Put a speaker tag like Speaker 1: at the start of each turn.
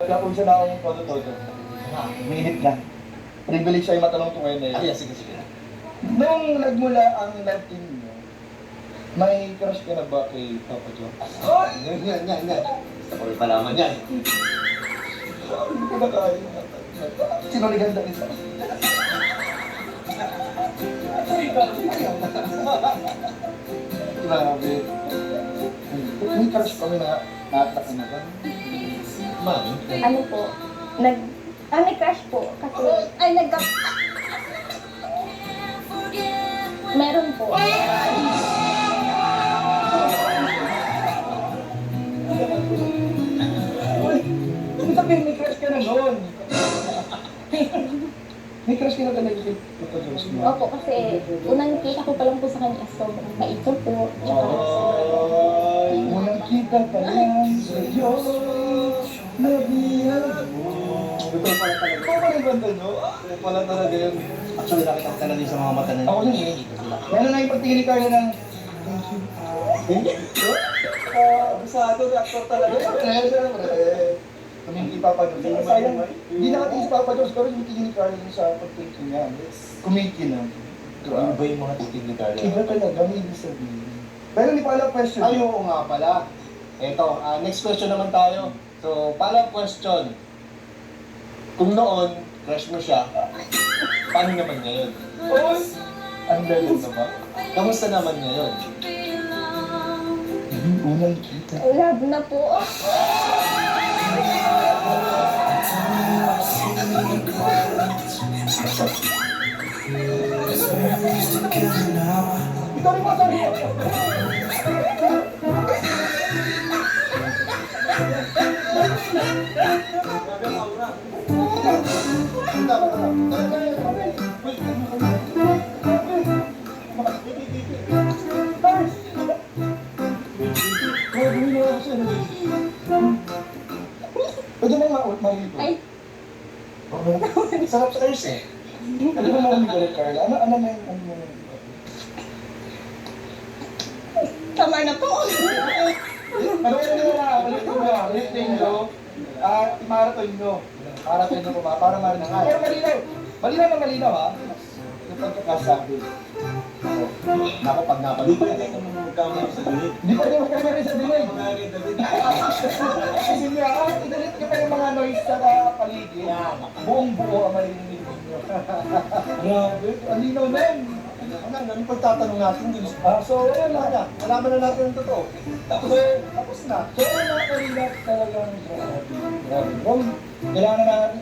Speaker 1: Kaya kung siya na akong todo-todo. Minit na. Privilege sa'yo matanong ito ngayon eh.
Speaker 2: Ay, sige.
Speaker 1: Nung nagmula ang love team niyo, may crush ka na ba kay Papa Joe?
Speaker 2: Yan. Gusto ko rin palaman yan.
Speaker 1: Hindi ko na kaya. Sinaligan na isa. Grabe. May crush kami na natak na ba?
Speaker 2: Mami?
Speaker 3: Ano po, may crush po. Kasi, meron po.
Speaker 1: Ano sabihin, may crush ka na noon? May crush ka na talaga kay Papa Joe mo?
Speaker 3: Opo, kasi unang kita ko pa lang po sa kanya, sobrang bait ko po. Tsaka,
Speaker 1: Ay, unang kita pa lang sa Diyos, nabihan mo.
Speaker 2: Ito pala talaga.
Speaker 1: Ito pala yung banda nyo? Ito pala talaga yun.
Speaker 2: Actually, nakita ko talaga sa mga mata na
Speaker 1: Ako din eh. Lalo na yung pagtingin ni Carla ng thank you. Abisado, reactor talaga. Siyempre. Kumingin ni Papa Jones. Sayang, hindi nakatingin si Papa Jones, pero yung tingin ni Carla sa pagtingin niya. Kumingin na.
Speaker 2: Ano ba yung mga titig ni Carla?
Speaker 1: Iba talaga, may ibig sabihin. Pero hindi pa alam question.
Speaker 2: Ay, oo nga pala. Eto, next question naman tayo. So, follow-up question. Kung noon, crush mo siya, paano naman ngayon?
Speaker 1: Ang galing na ba?
Speaker 2: Kamusta naman ngayon?
Speaker 1: Unang kita.
Speaker 3: love na po.
Speaker 1: Ikaw rin mo, sorry. Pwede mo maulit.
Speaker 3: Ay,
Speaker 2: Sarap sa ears eh.
Speaker 1: Pwede mo maulit, Carla. Ano na yung...
Speaker 3: tama na po.
Speaker 1: Ano yun na? Ulitin nyo. Marathon nyo. Marathon nyo ko ba? Para marinig. Pero malinaw. Malinaw na malinaw ha. Yung pagkakasabi.
Speaker 2: Naku, pag napanood ko, hindi naman magkamali sa dinig.
Speaker 1: Hindi pa rin magkamali sa dinig. Kasi nga, idalit ka pa yung mga noise sa paligid. Buong buo ang marinig ninyo. Grabe, ang linaw na yun.
Speaker 2: Ano pagtatanong natin dun?
Speaker 1: So, ayun
Speaker 2: Wala
Speaker 1: na.
Speaker 2: na. Malaman na natin ang totoo.
Speaker 1: Tapos na. So, ayun na, kanina talagang grabe. Grabe. Kailangan na natin,